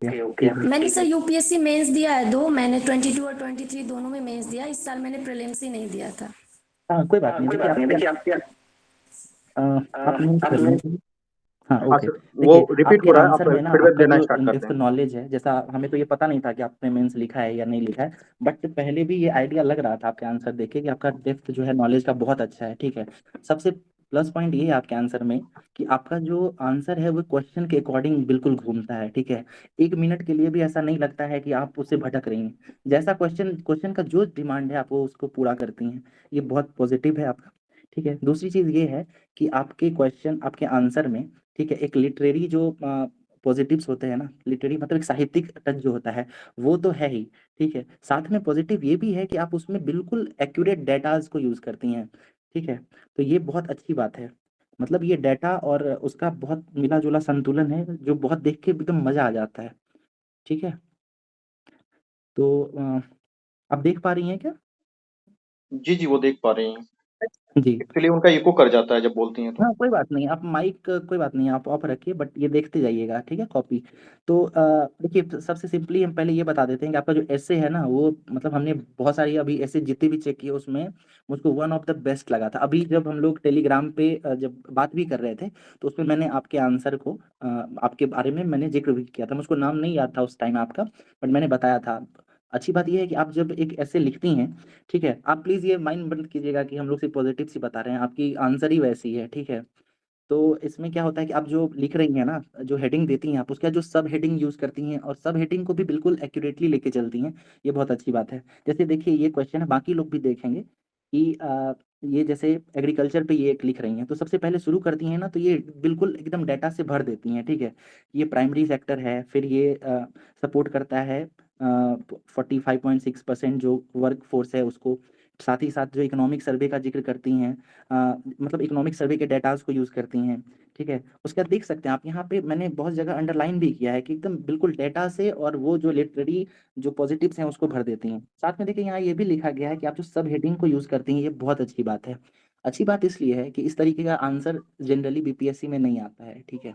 Okay okay ठीक है। मैंने सर यूपीएससी मेंस दिया है दो, मैंने 22 और 23 दोनों में मेंस दिया। इस साल मैंने प्रीलिम्स ही नहीं दिया था। हाँ कोई बात नहीं, कोई देखिए बात आप नहीं, क्या देखिए आप क्या आप मेंस कर आप लीजिए। हाँ हाँ ओके। सर, वो देखिए रिपीट आपके हो रहा है, आप आंसर में ना फीडबैक आपका देना जो स्टार्ट इन करते डेप्थ हैं। नॉलेज है, जैसा हमें तो ये पता नहीं था कि आपने मेंस लिखा है या नहीं लिखा है, बट पहले भी ये आइडिया लग रहा था आपके आंसर देख के कि आपका डेप्थ जो है नॉलेज का बहुत अच्छा है। ठीक है, सबसे प्लस पॉइंट ये है आपके आंसर में कि आपका जो आंसर है वो क्वेश्चन के अकॉर्डिंग बिल्कुल घूमता है। ठीक है, एक मिनट के लिए भी ऐसा नहीं लगता है कि आप उससे भटक रही हैं। जैसा क्वेश्चन क्वेश्चन का जो डिमांड है आप वो उसको पूरा करती हैं। ये बहुत पॉजिटिव है आपका। ठीक है, दूसरी चीज ये है कि आपके क्वेश्चन आपके आंसर में, ठीक है, एक लिटरेरी जो पॉजिटिव्स होते हैं ना, लिटरेरी मतलब एक साहित्यिक टच जो होता है वो तो है ही। ठीक है, साथ में पॉजिटिव ये भी है कि आप उसमें बिल्कुल एक्यूरेट डेटाज को यूज करती हैं। ठीक है, तो ये बहुत अच्छी बात है। मतलब ये डेटा और उसका बहुत मिला जुला संतुलन है जो बहुत देख के एकदम मजा आ जाता है। ठीक है, तो आप देख पा रही हैं क्या? जी जी, वो देख पा रही हैं। जी। एक्चुअली उनका इको कर जाता है जब बोलती हैं तो। हाँ कोई बात नहीं, आप माइक कोई बात नहीं, आप ऑफ रखिए, बट ये देखते जाइएगा। ठीक है, कॉपी। तो देखिए सबसे सिंपली हम पहले ये बता देते हैं कि आपका जो ऐसे है ना वो, मतलब हमने बहुत सारी अभी ऐसे जितने भी चेक किए उसमें मुझको वन ऑफ द बेस्ट लगा था। अभी जब हम लोग टेलीग्राम पे जब बात भी कर रहे थे तो उसमें मैंने आपके आंसर को आपके बारे में मैंने जिक्र भी किया था। मुझको नाम नहीं याद था उस टाइम आपका, बट मैंने बताया था। अच्छी बात यह है कि आप जब एक ऐसे लिखती हैं, ठीक है, आप प्लीज ये माइंड मत कीजिएगा कि हम लोग सिर्फ पॉजिटिव ही बता रहे हैं, आपकी आंसर ही वैसी है। ठीक है, तो इसमें क्या होता है कि आप जो लिख रही हैं ना, जो हेडिंग देती हैं आप उसका जो सब हेडिंग यूज करती हैं और सब हेडिंग को भी बिल्कुल एक्यूरेटली लेके चलती हैं। ये बहुत अच्छी बात है। जैसे देखिए ये क्वेश्चन है, बाकी लोग भी देखेंगे कि ये जैसे एग्रीकल्चर पे ये एक लिख रही हैं तो सबसे पहले शुरू करती हैं ना तो ये बिल्कुल एकदम डाटा से भर देती हैं। ठीक है, ये प्राइमरी सेक्टर है, फिर ये सपोर्ट करता है 45.6% जो वर्क फोर्स है उसको। साथ ही साथ जो इकोनॉमिक सर्वे का जिक्र करती हैं, मतलब इकोनॉमिक सर्वे के डेटाज को यूज करती हैं। ठीक है, उसके बाद देख सकते हैं आप यहाँ पे मैंने बहुत जगह अंडरलाइन भी किया है कि एकदम बिल्कुल डेटा से और वो जो लिटरेरी जो पॉजिटिव्स हैं उसको भर देती हैं। साथ में देखिए यहाँ ये भी लिखा गया है कि आप जो सब हेडिंग को यूज करती हैं, ये बहुत अच्छी बात है। अच्छी बात इसलिए है कि इस तरीके का आंसर जनरली बीपीएससी में नहीं आता है। ठीक है,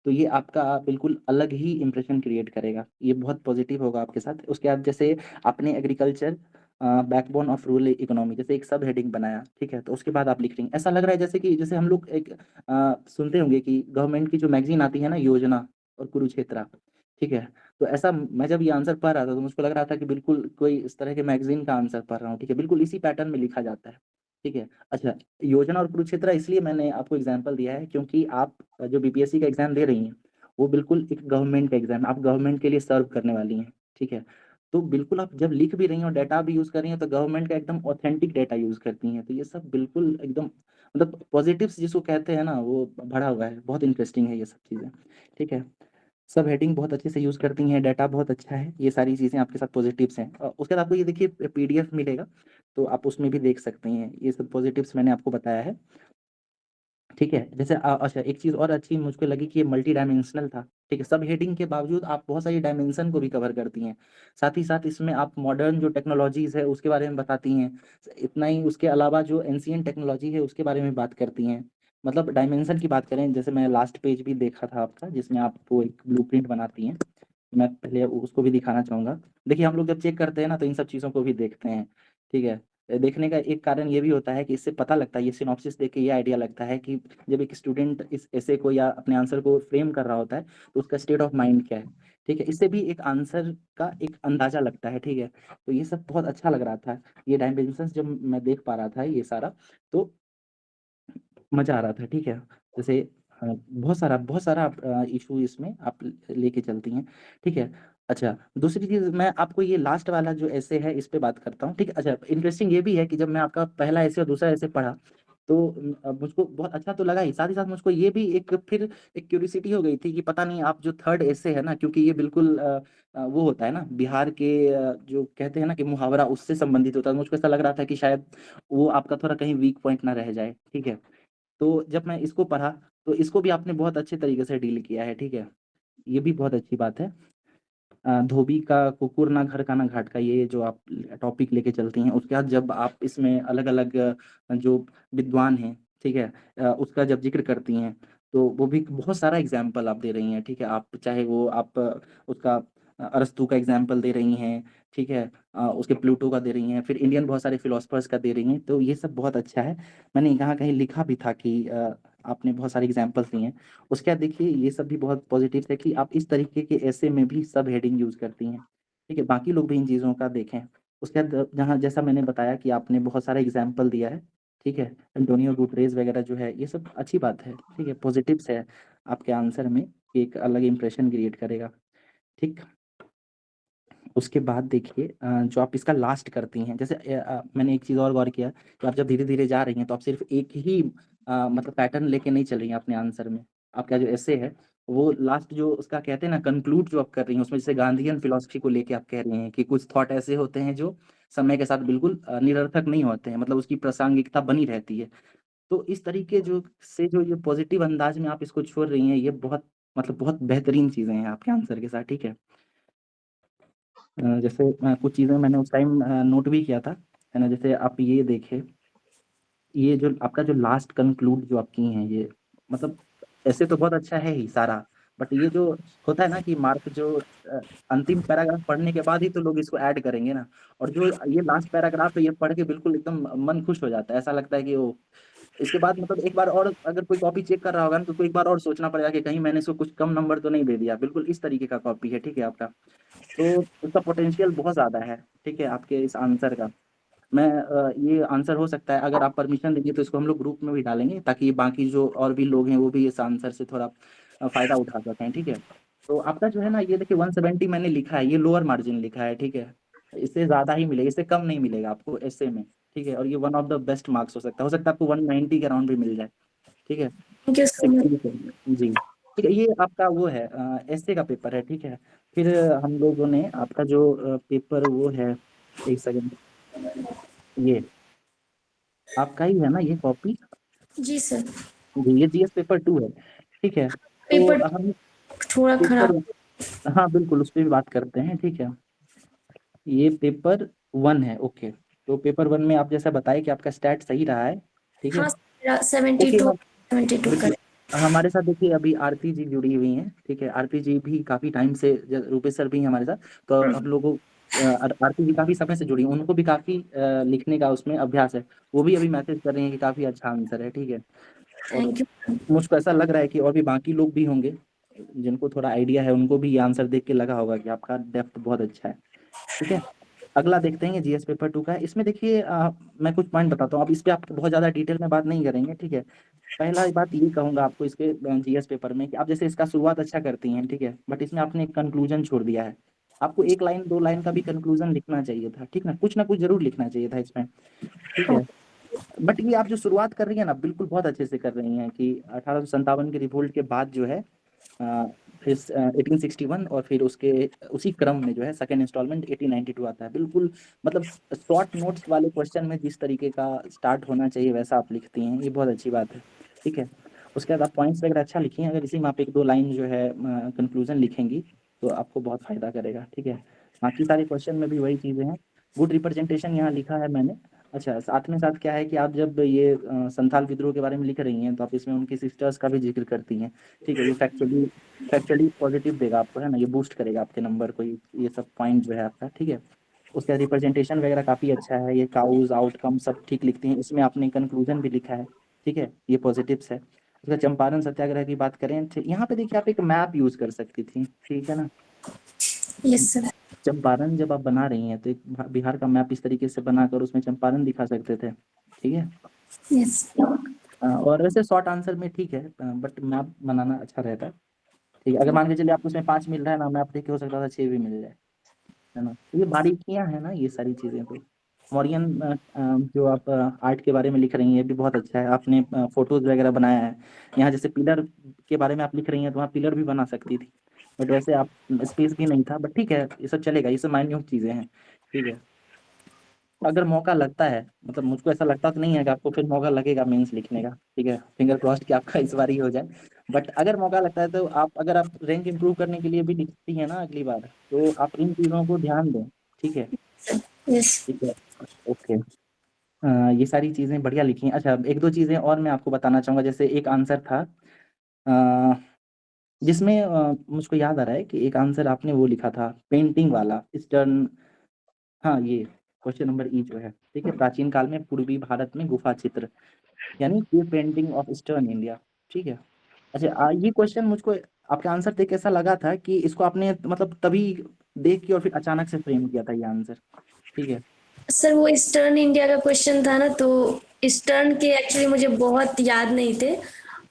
तो ये आपका बिल्कुल अलग ही इंप्रेशन क्रिएट करेगा, ये बहुत पॉजिटिव होगा आपके साथ। उसके बाद जैसे आपने agriculture backbone of rural economy जैसे एक सब हेडिंग बनाया, ठीक है, तो उसके बाद आप लिख रही हैं ऐसा लग रहा है जैसे कि जैसे हम लोग एक सुनते होंगे कि गवर्नमेंट की जो मैगजीन आती है ना, योजना और कुरुक्षेत्रा। ठीक है, तो ऐसा मैं जब ये आंसर पढ़ रहा था तो मुझको लग रहा था कि बिल्कुल कोई इस तरह के मैगजीन का आंसर पढ़ रहा हूँ। ठीक है, बिल्कुल इसी पैटर्न में लिखा जाता है। ठीक है, अच्छा, योजना और कुरुक्षेत्र इसलिए मैंने आपको एग्जाम्पल दिया है क्योंकि आप जो बीपीएससी का एग्जाम दे रही हैं वो बिल्कुल एक गवर्नमेंट का एग्जाम, आप गवर्नमेंट के लिए सर्व करने वाली हैं। ठीक है, तो बिल्कुल आप जब लिख भी रही हैं और डाटा भी यूज कर रही हैं तो गवर्नमेंट का एकदम ऑथेंटिक डाटा यूज करती हैं। तो ये सब बिल्कुल एकदम मतलब पॉजिटिव्स जिसको कहते हैं ना वो भरा हुआ है, बहुत इंटरेस्टिंग है ये सब चीज़ें। ठीक है, सब हेडिंग बहुत अच्छे से यूज करती हैं, डाटा बहुत अच्छा है, ये सारी चीज़ें आपके साथ पॉजिटिव्स हैं। और उसके बाद आपको ये देखिए पीडीएफ मिलेगा तो आप उसमें भी देख सकते हैं, ये सब पॉजिटिव्स मैंने आपको बताया है। ठीक है, जैसे अच्छा एक चीज़ और अच्छी मुझको लगी कि ये मल्टी डायमेंशनल था। ठीक है, सब हेडिंग के बावजूद आप बहुत सारी डायमेंशन को भी कवर करती हैं। साथ ही साथ इसमें आप मॉडर्न जो टेक्नोलॉजीज है उसके बारे में बताती हैं। इतना ही, उसके अलावा जो एंशियंट टेक्नोलॉजी है उसके बारे में बात करती हैं। मतलब डायमेंशन की बात करें, जैसे मैं लास्ट पेज भी देखा था आपका जिसमें आप वो एक ब्लूप्रिंट बनाती हैं, मैं पहले उसको भी दिखाना चाहूंगा। देखिए हम लोग जब चेक करते हैं ना तो इन सब चीज़ों को भी देखते हैं। ठीक है, देखने का एक कारण ये भी होता है कि इससे पता लगता है, ये सिनॉप्सिस देख के ये आइडिया लगता है कि जब एक स्टूडेंट इस ऐसे को या अपने आंसर को फ्रेम कर रहा होता है तो उसका स्टेट ऑफ माइंड क्या है। ठीक है, इससे भी एक आंसर का एक अंदाजा लगता है। ठीक है, तो ये सब बहुत अच्छा लग रहा था, ये डायमेंशंस जब मैं देख पा रहा था ये सारा, तो मजा आ रहा था। ठीक है, जैसे बहुत सारा इशू इसमें आप लेके चलती हैं। ठीक है, अच्छा, दूसरी चीज मैं आपको ये लास्ट वाला जो ऐसे है इस पे बात करता हूँ। ठीक है, अच्छा, इंटरेस्टिंग ये भी है कि जब मैं आपका पहला ऐसे और दूसरा ऐसे पढ़ा तो मुझको बहुत अच्छा तो लगा ही, साथ ही साथ मुझको ये भी एक फिर एक क्यूरियोसिटी हो गई थी कि पता नहीं आप जो थर्ड ऐसे है ना, क्योंकि ये बिल्कुल वो होता है ना बिहार के जो कहते हैं ना कि मुहावरा उससे संबंधित होता है, मुझको ऐसा लग रहा था कि शायद वो आपका थोड़ा कहीं वीक पॉइंट ना रह जाए। ठीक है, तो जब मैं इसको पढ़ा तो इसको भी आपने बहुत अच्छे तरीके से डील किया है। ठीक है, ये भी बहुत अच्छी बात है। धोबी का कुकुर ना घर का ना घाट का, ये जो आप टॉपिक लेके चलती हैं, उसके बाद जब आप इसमें अलग अलग जो विद्वान हैं, ठीक है, उसका जब जिक्र करती हैं तो वो भी बहुत सारा एग्जाम्पल आप दे रही हैं, ठीक है। आप चाहे वो आप उसका अरस्तू का एग्जाम्पल दे रही हैं, ठीक है, उसके प्लूटो का दे रही हैं, फिर इंडियन बहुत सारे फिलोसफर्स का दे रही हैं, तो ये सब बहुत अच्छा है। मैंने यहाँ कहीं लिखा भी था कि आपने बहुत सारे एग्जाम्पल्स दिए हैं। उसके बाद देखिए ये सब भी बहुत पॉजिटिव है कि आप इस तरीके के ऐसे में भी सब हेडिंग यूज करती हैं, ठीक है। बाकी लोग भी इन चीज़ों का देखें। उसके बाद जहाँ जैसा मैंने बताया कि आपने बहुत सारा एग्जाम्पल दिया है, ठीक है, एंटोनियो गुटरेज वगैरह जो है, ये सब अच्छी बात है, ठीक है, पॉजिटिव्स है आपके आंसर में, कि एक अलग इंप्रेशन क्रिएट करेगा, ठीक। उसके बाद देखिए जो आप इसका लास्ट करती हैं, जैसे मैंने एक चीज़ और गौर किया कि आप जब धीरे धीरे जा रही हैं तो आप सिर्फ एक ही मतलब पैटर्न लेके नहीं चल रही हैं अपने आंसर में। आपका जो ऐसे है वो लास्ट जो उसका कहते हैं ना कंक्लूड जो आप कर रही हैं, उसमें जैसे गांधीयन फिलोसफी को लेके आप कह रही हैं कि कुछ थॉट ऐसे होते हैं जो समय के साथ बिल्कुल निरर्थक नहीं होते हैं, मतलब उसकी प्रासंगिकता बनी रहती है। तो इस तरीके जो से जो ये पॉजिटिव अंदाज में आप इसको छोड़ रही हैं, ये बहुत मतलब बहुत बेहतरीन चीज़ें हैं आपके आंसर के साथ, ठीक है। जैसे कुछ चीज़ें मैंने उस टाइम नोट भी किया था, है ना। जैसे आप ये देखें, ये जो आपका जो लास्ट कंक्लूड जो आप की हैं, ये मतलब ऐसे तो बहुत अच्छा है ही सारा, बट ये जो होता है ना कि मार्क जो अंतिम पैराग्राफ पढ़ने के बाद ही तो लोग इसको ऐड करेंगे ना, और जो ये लास्ट पैराग्राफ है ये पढ़ के बिल्कुल एकदम मन खुश हो जाता है, ऐसा लगता है कि वो इसके बाद मतलब एक बार और अगर कोई कॉपी चेक कर रहा होगा ना तो उसको एक बार और सोचना पड़ेगा कि कहीं मैंने इसको कुछ कम नंबर तो नहीं दे दिया। बिल्कुल इस तरीके का कॉपी है, ठीक है आपका। तो उसका पोटेंशियल बहुत ज़्यादा है, ठीक है, आपके इस आंसर का। मैं ये आंसर हो सकता है, अगर आप परमिशन देंगे तो इसको हम लोग ग्रुप में भी डालेंगे, ताकि बाकी जो और भी लोग हैं वो भी इस आंसर से थोड़ा फ़ायदा उठा सकें, ठीक है। तो आपका जो है ना, ये देखिए 170 मैंने लिखा है, ये लोअर मार्जिन लिखा है, ठीक है। इससे ज़्यादा ही मिलेगा, इससे कम नहीं मिलेगा आपको ऐसे में, ठीक है। और ये one of the best marks हो सकता है आपको 190 के अराउंड भी मिल जाए, ठीक है। Thank you so much. 60 जी, ठीक है। ये आपका वो है ऐसे का पेपर है, ठीक है। फिर हम लोगों ने आपका जो पेपर वो है, एक सेकंड, ये आपका ही है ना ये कॉपी? जी सर। जी, ये जीएस पेपर 2 है, ठीक है। तो पेपर हम थोड़ा पेपर, खराब। हाँ बिल्कुल, उस पे भी बात करते हैं, ठीक है। ये पेपर 1 है, ओके। तो पेपर 1 में आप जैसा बताए कि आपका स्टैट सही रहा है, ठीक है। हाँ, 72 ओके, 72 बिल्कुल। करें। हमारे साथ देखिए अभी आरती जी जुड़ी हुई हैं, ठीक है। आरती जी भी काफी टाइम से, रूपेश सर भी हैं हमारे साथ, तो हम लोगों आरती जी काफी समय से जुड़ी हैं, उनको भी काफी लिखने का उसमें अभ्यास है। वो भी अभी मैसेज कर रही हैं कि काफी अच्छा आंसर है, ठीक है। और थैंक यू। मुझको ऐसा लग रहा है कि और भी बाकी लोग भी होंगे जिनको थोड़ा आइडिया है, उनको भी ये आंसर देख के लगा होगा कि आपका डेप्थ बहुत अच्छा है, ठीक है। अगला देखते हैं, जीएस पेपर 2 का है। इसमें देखिए मैं कुछ पॉइंट बताता हूँ, अब इस पे आप बहुत ज्यादा डिटेल में बात नहीं करेंगे, ठीक है। पहला बात ये कहूंगा आपको इसके जीएस पेपर में कि आप जैसे इसका शुरुआत अच्छा करती हैं, ठीक है, बट इसमें आपने एक कंक्लूजन छोड़ दिया है। आपको एक लाइन 2 लाइन का भी कंक्लूजन लिखना चाहिए था, ठीक ना कुछ जरूर लिखना चाहिए था इसमें, ठीक है। बट ये आप जो शुरुआत कर रही है ना, बिल्कुल बहुत अच्छे से कर रही हैं कि 1857 के रिवोल्ट के बाद जो है फिर 1861, और फिर उसके उसी क्रम में जो है सेकंड इंस्टॉलमेंट 1892 आता है, बिल्कुल मतलब शॉर्ट नोट्स वाले क्वेश्चन में जिस तरीके का स्टार्ट होना चाहिए वैसा आप लिखती हैं, ये बहुत अच्छी बात है, ठीक है। उसके बाद आप पॉइंट्स वगैरह अच्छा लिखी हैं, अगर इसी में आप 1-2 लाइन जो है कंक्लूजन लिखेंगी तो आपको बहुत फायदा करेगा, ठीक है। बाकी सारे क्वेश्चन में भी वही चीज़ें हैं। गुड रिप्रेजेंटेशन यहाँ लिखा है मैंने। अच्छा, साथ में साथ क्या है कि आप जब ये संथाल विद्रोह के बारे में लिख रही हैं तो आप इसमें उनकी सिस्टर्स का भी जिक्र करती हैं, ठीक है। ये फैक्चुअली पॉजिटिव देगा आपको, है ना, ये बूस्ट करेगा आपके नंबर को, ये सब पॉइंट जो है आपका, ठीक है। उसका रिप्रेजेंटेशन वगैरह काफ़ी अच्छा है, ये काउज आउटकम सब ठीक लिखते हैं, इसमें आपने कंक्लूजन भी लिखा है, ठीक है, ये पॉजिटिव्स है। उसका चंपारण सत्याग्रह की बात करें तो यहाँ पे देखिए आप एक मैप यूज कर सकती थी, ठीक है ना। Yes sir. चंपारण जब आप बना रही हैं तो एक बिहार का मैप इस तरीके से बनाकर उसमें चंपारण दिखा सकते थे, ठीक है। यस। और वैसे शॉर्ट आंसर में ठीक है, बट मैप बनाना अच्छा रहता है, ठीक है। अगर मान के चलिए आपको उसमें 5 मिल रहा है ना, मैप देख के हो सकता था 6 भी मिल जाए, है ना। तो ये बारीकियां हैं ना, ये सारी चीजें। तो मॉरियन जो आप आर्ट के बारे में लिख रही हैं ये भी बहुत अच्छा है, आपने फोटोज वगैरह बनाया है। यहाँ जैसे पिलर के बारे में आप लिख रही हैं तो वहाँ पिलर भी बना सकती थी, बट वैसे आप स्पेस भी नहीं था, बट ठीक है, ये सब चलेगा, ये सब माइन्यूट चीजें हैं, ठीक है। अगर मौका लगता है, मतलब मुझको ऐसा लगता तो नहीं है कि आपको फिर मौका लगेगा मेंस लिखने का, ठीक है, फिंगर क्रॉस्ड कि आपका इस बार ही हो जाए। बट अगर मौका लगता है तो आप, अगर आप रैंक इंप्रूव करने के लिए भी लिखती हैं ना अगली बार, तो आप इन चीज़ों को ध्यान दें, ठीक है, यस। ठीक है, ओके। ये सारी चीज़ें बढ़िया लिखी हैं। अच्छा, 1-2 चीज़ें और मैं आपको बताना चाहूँगा, जैसे एक आंसर था जिसमें मुझको याद आ रहा है कि एक आंसर आपने वो लिखा था पेंटिंग वाला ईस्टर्न, हाँ ये क्वेश्चन नंबर ई जो है, ठीक है, प्राचीन काल में पूर्वी भारत में गुफा चित्र, यानी ये पेंटिंग ऑफ ईस्टर्न इंडिया, ठीक है। अच्छा ये क्वेश्चन मुझको आपका आंसर देख ऐसा लगा था कि इसको आपने मतलब तभी देख के और फिर अचानक से फ्रेम किया था ये आंसर, ठीक है। सर वो ईस्टर्न इंडिया का क्वेश्चन था ना, तो ईस्टर्न के एक्चुअली मुझे बहुत याद नहीं थे।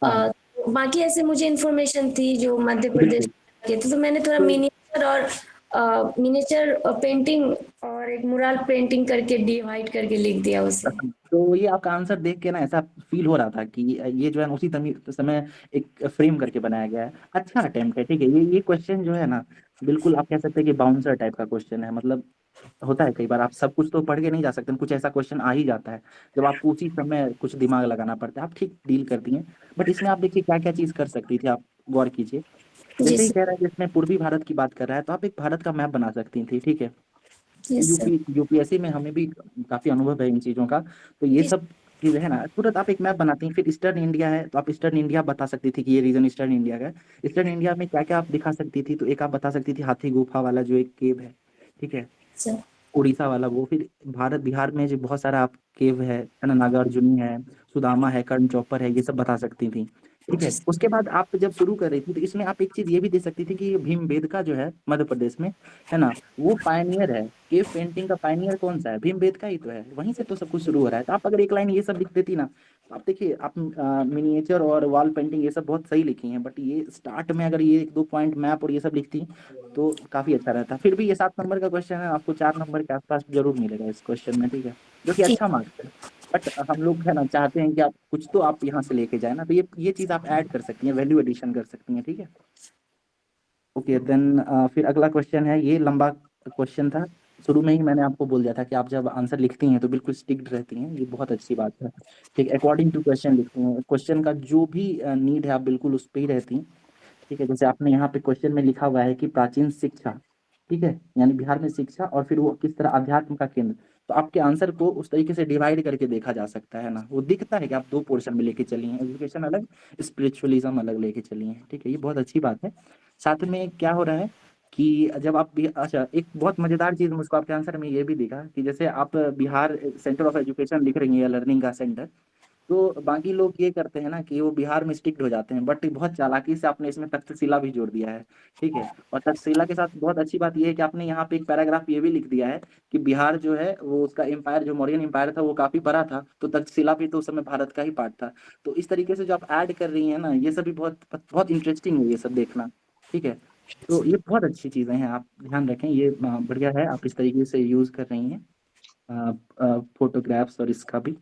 हाँ बाकी ऐसे मुझे इन्फॉर्मेशन थी जो मध्य प्रदेश बिल्कुल। के थे, तो मैंने थोड़ा तो मिनिएचर और मिनिएचर पेंटिंग और एक मुराल पेंटिंग करके डिवाइड करके लिख दिया उसे। तो ये आपका आंसर देख के ना ऐसा फील हो रहा था कि ये जो है ना उसी समय एक फ्रेम करके बनाया गया है। अच्छा अटेम्प्ट है, ठीक है। ये क्वेश्चन जो है ना बिल्कुल आप कह सकते हैं कि बाउंसर टाइप का क्वेश्चन है। मतलब होता है कई बार आप सब कुछ तो पढ़ के नहीं जा सकते, कुछ ऐसा क्वेश्चन आ ही जाता है जब आपको उसी समय कुछ दिमाग लगाना पड़ता है। आप ठीक डील करती हैं, बट इसमें आप देखिए क्या क्या चीज कर सकती थी, आप गौर कीजिए। जी जैसे ही सर। कह रहा है कि इसमें पूर्वी भारत की बात कर रहा है, तो आप एक भारत का मैप बना सकती थी, ठीक है। Yes sir. यूपीएससी में हमें भी काफी अनुभव है इन चीजों का, तो ये सब चीजें है ना तुरंत आप एक मैप बनाती हैं। फिर ईस्टर्न इंडिया है तो आप ईस्टर्न इंडिया बता सकती थी कि ये रीजन ईस्टर्न इंडिया का है। ईस्टर्न इंडिया में क्या क्या आप दिखा सकती थी, तो एक आप बता सकती थी हाथी गुफा वाला जो एक केव है, ठीक है, सर। उड़ीसा वाला वो। फिर भारत बिहार में जो बहुत सारा आप केव है ना, नागार्जुनी है, सुदामा है, कर्ण चौपर है, ये सब बता सकती थी, ठीक जी है। उसके बाद आप जब शुरू कर रही थी तो इसमें आप एक चीज ये भी दे सकती थी कि ये भीमबेटका जो है मध्य प्रदेश में, है ना, वो पायनियर है। केव पेंटिंग का पायनियर कौन सा है? भीमबेटका ही तो है, वहीं से तो सब कुछ शुरू हो रहा है। तो आप अगर एक लाइन ये सब लिख देती ना, तो आप देखिए आप मिनिएचर और वॉल पेंटिंग ये सब बहुत सही लिखी हैं, बट ये स्टार्ट में अगर ये एक दो पॉइंट मैप और ये सब लिखती तो काफी अच्छा रहता। फिर भी ये 7 नंबर का क्वेश्चन है, आपको 4 नंबर के आसपास जरूर मिलेगा इस क्वेश्चन में, ठीक है, जो कि ठीक। अच्छा मार्क्स है। बट हम लोग है ना चाहते हैं कि आप कुछ तो आप यहाँ से लेके जाए ना, तो ये चीज आप ऐड कर सकती हैं, वैल्यू एडिशन कर सकती हैं, ठीक है। ओके देन फिर अगला क्वेश्चन है, ये लंबा क्वेश्चन था। शुरू में ही मैंने आपको बोल दिया था कि आप जब आंसर लिखती हैं तो बिल्कुल स्टिक्ड रहती हैं, ये बहुत अच्छी बात है, ठीक, अकॉर्डिंग टू क्वेश्चन लिखती हैं। क्वेश्चन का जो भी नीड है आप बिल्कुल उस पर ही रहती हैं, ठीक है। जैसे आपने यहाँ पे क्वेश्चन में लिखा हुआ है कि प्राचीन शिक्षा, ठीक है, यानी बिहार में शिक्षा और फिर वो किस तरह अध्यात्म का केंद्र, तो आपके आंसर को उस तरीके से डिवाइड करके देखा जा सकता है ना। वो दिखता है कि आप दो पोर्शन में लेके चली हैं, एजुकेशन अलग, स्पिरिचुअलिज्म अलग लेके चली हैं, ठीक है, ये बहुत अच्छी बात है। साथ में क्या हो रहा है कि जब आप अच्छा एक बहुत मजेदार चीज मुझको आपके आंसर में ये भी दिखा कि जैसे आप बिहार सेंटर ऑफ एजुकेशन लिख रही हैं या लर्निंग का सेंटर, तो बाकी लोग ये करते हैं ना कि वो बिहार में स्टिक्ड हो जाते हैं, बट बहुत चालाकी से आपने इसमें तक्षशिला भी जोड़ दिया है, ठीक है। और तक्षशिला के साथ बहुत अच्छी बात ये है कि आपने यहाँ पे एक पैराग्राफ ये भी लिख दिया है कि बिहार जो है वो उसका एम्पायर जो मौर्यन एम्पायर था वो काफी बड़ा था, तो तक्षशिला भी तो उस समय भारत का ही पार्ट था। तो इस तरीके से जो आप ऐड कर रही हैं ना, ये सब भी बहुत बहुत इंटरेस्टिंग है ये सब देखना, ठीक है। तो ये बहुत अच्छी चीजें हैं, आप ध्यान रखें, ये बढ़िया है, आप इस तरीके से यूज कर रही हैं फोटोग्राफ्स और इसका भी,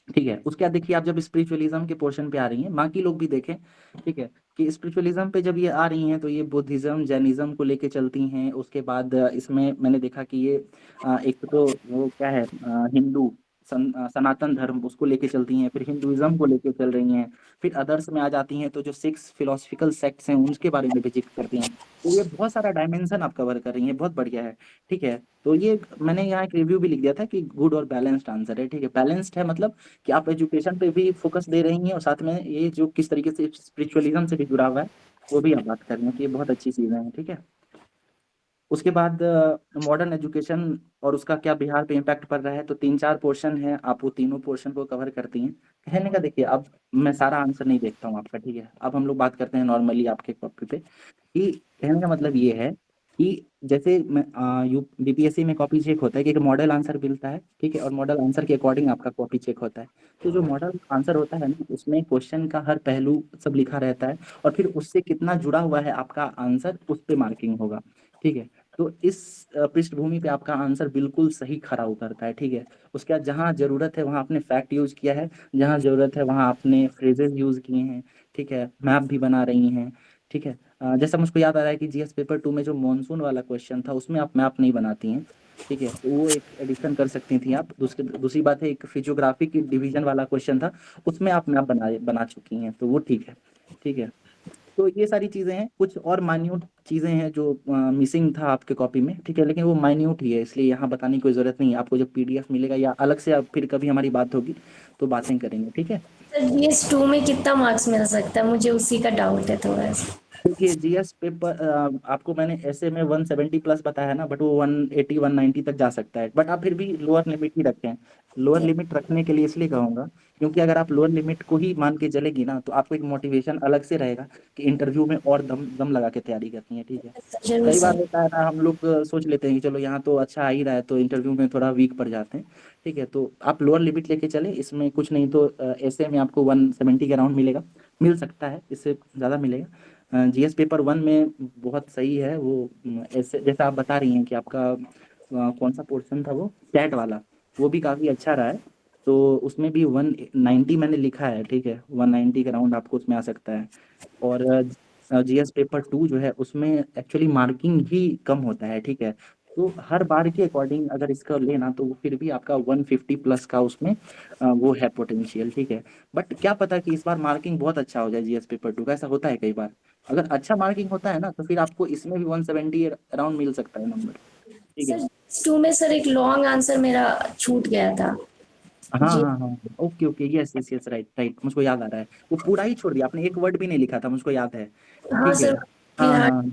ठीक है। उसके बाद देखिए आप जब स्पिरिचुअलिज्म के पोर्शन पे आ रही हैं, बाकी लोग भी देखें, ठीक है, कि स्पिरिचुअलिज्म पे जब ये आ रही हैं तो ये बुद्धिज्म जैनिज्म को लेके चलती हैं। उसके बाद इसमें मैंने देखा कि ये एक तो वो क्या है हिंदू सनातन धर्म उसको लेके चलती हैं, फिर हिंदुइज्म को लेके चल रही हैं, फिर अदर्स में आ जाती हैं तो जो 6 फिलोसफिकल सेक्ट्स हैं उनके बारे में भी जिक्र करती हैं। तो ये बहुत सारा डायमेंशन आप कवर कर रही हैं, बहुत बढ़िया है, ठीक है। तो ये मैंने यहाँ एक रिव्यू भी लिख दिया था कि गुड और बैलेंस्ड आंसर है, ठीक है। बैलेंस्ड है मतलब कि आप एजुकेशन पे भी फोकस दे रही हैं और साथ में ये जो किस तरीके से स्पिरिचुअलिज्म से भी जुड़ा हुआ है वो भी आप बात कर रही हैं, तो ये बहुत अच्छी चीजें हैं, ठीक है। उसके बाद मॉडर्न एजुकेशन और उसका क्या बिहार पे इम्पैक्ट पड़ रहा है, तो 3 4 पोर्शन है, आप वो तीनों पोर्शन को कवर करती हैं। कहने का देखिए अब मैं सारा आंसर नहीं देखता हूँ आपका, ठीक है। अब हम लोग बात करते हैं नॉर्मली आपके कॉपी पे, कि कहने का मतलब ये है कि जैसे बीपीएससी में कॉपी चेक होता है कि एक मॉडल आंसर मिलता है, ठीक है, और मॉडल आंसर के अकॉर्डिंग आपका कॉपी चेक होता है। तो जो मॉडल आंसर होता है ना उसमें क्वेश्चन का हर पहलू सब लिखा रहता है, और फिर उससे कितना जुड़ा हुआ है आपका आंसर उस पे मार्किंग होगा, ठीक है। तो इस पृष्ठभूमि पे आपका आंसर बिल्कुल सही खरा उतरता है, ठीक है। उसके बाद जहाँ जरूरत है वहाँ आपने फैक्ट यूज किया है, जहाँ जरूरत है वहाँ आपने फ्रेजेस यूज किए हैं, ठीक है, मैप भी बना रही हैं, ठीक है। जैसा मुझको याद आ रहा है कि जीएस पेपर 2 में जो मॉनसून वाला क्वेश्चन था उसमें आप मैप नहीं बनाती हैं, ठीक है, तो वो एक एडिशन कर सकती थी आप। दूसरी बात है एक फिजियोग्राफी की डिवीजन वाला क्वेश्चन था, उसमें आप मैप बना बना चुकी हैं, तो वो ठीक है, ठीक है। तो ये सारी चीज़ें हैं, कुछ और माइन्यूट चीज़ें हैं जो मिसिंग था आपके कॉपी में, ठीक है, लेकिन वो माइन्यूट ही है, इसलिए यहाँ बताने की कोई ज़रूरत नहीं है। आपको जब पीडीएफ मिलेगा या अलग से आप फिर कभी हमारी बात होगी तो बातें करेंगे, ठीक है। सर GS2 में कितना मार्क्स मिल सकता है, मुझे उसी का डाउट है थोड़ा सा। देखिए जीएस पेपर आपको मैंने ऐसे में 170 प्लस बताया है ना, बट वो 180 190 तक जा सकता है, बट आप फिर भी लोअर लिमिट ही रखें। लोअर लिमिट रखने के लिए इसलिए कहूँगा क्योंकि अगर आप लोअर लिमिट को ही मान के चलेगी ना तो आपको एक मोटिवेशन अलग से रहेगा कि इंटरव्यू में और दम दम लगा के तैयारी करनी है, ठीक है। जरूर कई बार सर। होता है ना, हम लोग सोच लेते हैं कि चलो यहाँ तो अच्छा आ ही रहा है तो इंटरव्यू में थोड़ा वीक पड़ जाते हैं, ठीक है। तो आप लोअर लिमिट लेके चले, इसमें कुछ नहीं तो ऐसे में आपको 170 के अराउंड मिलेगा, मिल सकता है, इससे ज़्यादा मिलेगा। जीएस पेपर 1 में बहुत सही है वो। ऐसे जैसा आप बता रही हैं कि आपका कौन सा पोर्शन था वो स्टैट वाला, वो भी काफ़ी अच्छा रहा है, तो उसमें भी 190 मैंने लिखा है, ठीक है, 190 के अराउंड आपको उसमें आ सकता है। और जीएस पेपर 2 जो है उसमें एक्चुअली मार्किंग ही कम होता है, ठीक है। तो हर बार के अकॉर्डिंग अगर इसका लेना तो फिर भी आपका 150 प्लस का उसमें वो है पोटेंशियल, ठीक है। बट क्या पता कि इस बार मार्किंग बहुत अच्छा हो जाए जीएस पेपर 2 का, ऐसा होता है कई बार। अगर अच्छा मार्किंग होता है ना तो फिर आपको इसमें भी 170 अराउंड मिल सकता है नंबर, ठीक है। सर GS2 में सर एक लॉन्ग आंसर मेरा छूट गया था। हाँ जी हाँ हाँ, okay okay, yes yes yes, right right, मुझको याद आ रहा है। वो पूरा ही छोड़ दिया आपने, एक वर्ड भी नहीं लिखा था, मुझको याद है, हाँ ठीक है। सर। हाँ बिहार। हाँ,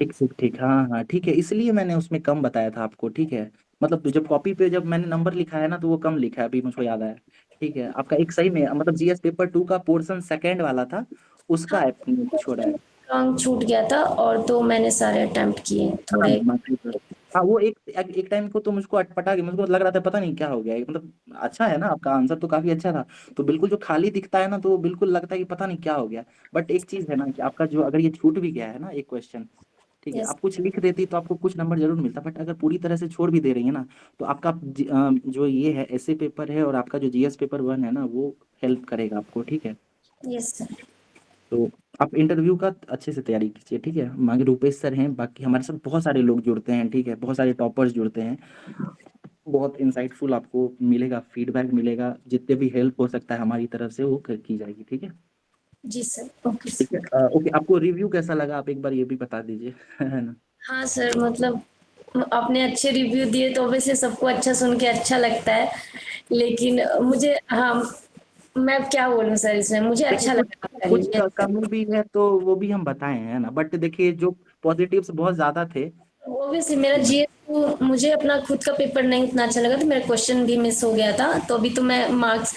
ठीक ठीक ठीक, हाँ हाँ, ठीक है, इसलिए मैंने उसमें कम बताया था आपको, ठीक है। मतलब जब कॉपी पे जब मैंने नंबर लिखा है ना तो वो कम लिखा है, अभी मुझको याद आया, ठीक है। आपका एक सही में मतलब जीएस पेपर 2 का पोर्शन सेकेंड वाला था, उसका आपने छोड़ा है। लॉन्ग छूट गया था और तो मैंने सारे अटेम्प्ट किए हाँ थोड़े। हाँ, वो एक टाइम को तो मुझको अटपटा के मुझको लग रहा था पता नहीं क्या हो गया है। मतलब अच्छा है ना, आपका आंसर तो काफी अच्छा था, तो बिल्कुल जो खाली दिखता है ना तो वो बिल्कुल लगता है कि पता नहीं क्या हो गया। बट एक चीज है ना कि आपका जो अगर ये छूट भी गया है ना एक क्वेश्चन, ठीक है, यस। आप कुछ लिख देती तो आपको कुछ नंबर जरूर मिलता, बट अगर पूरी तरह से छोड़ भी दे रही है ना तो आपका जो ये है ऐसे पेपर है और आपका जो जीएस पेपर 1 है ना वो हेल्प करेगा आपको, ठीक है। Yes sir. तो आप इंटरव्यू का अच्छे से तैयारी कीजिए, ठीक है। हमारे रूपेश सर हैं, बाकी हमारे साथ बहुत सारे लोग जुड़ते हैं, ठीक है, बहुत सारे टॉपर्स जुड़ते हैं, बहुत इंसाइटफुल आपको मिलेगा, फीडबैक मिलेगा, जितने भी हेल्प हो सकता है हमारी तरफ से वो की जाएगी, ठीक है। जी सर। ओके ठीक है, सर। ओके, आपको रिव्यू कैसा लगा आप एक बार ये भी बता दीजिए है ना। हाँ सर, मतलब आपने अच्छे रिव्यू दिए तो ऑब्वियसली सबको अच्छा सुन के अच्छा लगता है, लेकिन मुझे हाँ, मैं क्या बोलूँ सर, इसमें मुझे देखिए अच्छा कुछ लगा आपका कुछ रिव्यू। कमी भी है तो वो भी हम बताए हैं ना, बट देखिए जो पॉजिटिव्स बहुत ज्यादा थे। ऑब्वियसली मेरा GS2 मुझे अपना खुद का पेपर नहीं उतना अच्छा लगा, तो मेरा क्वेश्चन भी मिस हो गया था, तो अभी तो मैं मार्क्स,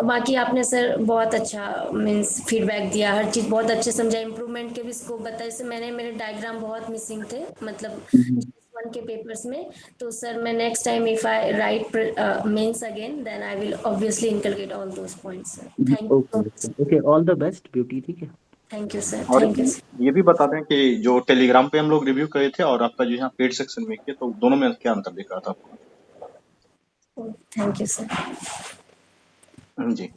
बाकी आपने सर बहुत अच्छा मीन्स फीडबैक दिया, हर चीज़ बहुत अच्छे समझा, इम्प्रूवमेंट के भी स्कोप बताया। जैसे मैंने मेरे डायग्राम बहुत मिसिंग थे, मतलब GS1 के पेपर्स में, तो सर मैं next time if I write mains again then I will obviously inculcate all those points sir. Thank you so okay much. Okay, all the best beauty, ठीक है। Thank you sir. और thank you ये भी बता दें कि जो Telegram पे हम लोग रिव्यू करे थे और आपका जो यहाँ पेड सेक्शन में किया तो दोनों में क्या अंतर दिख रहा था आपको? Sir. Thank you sir. Ji.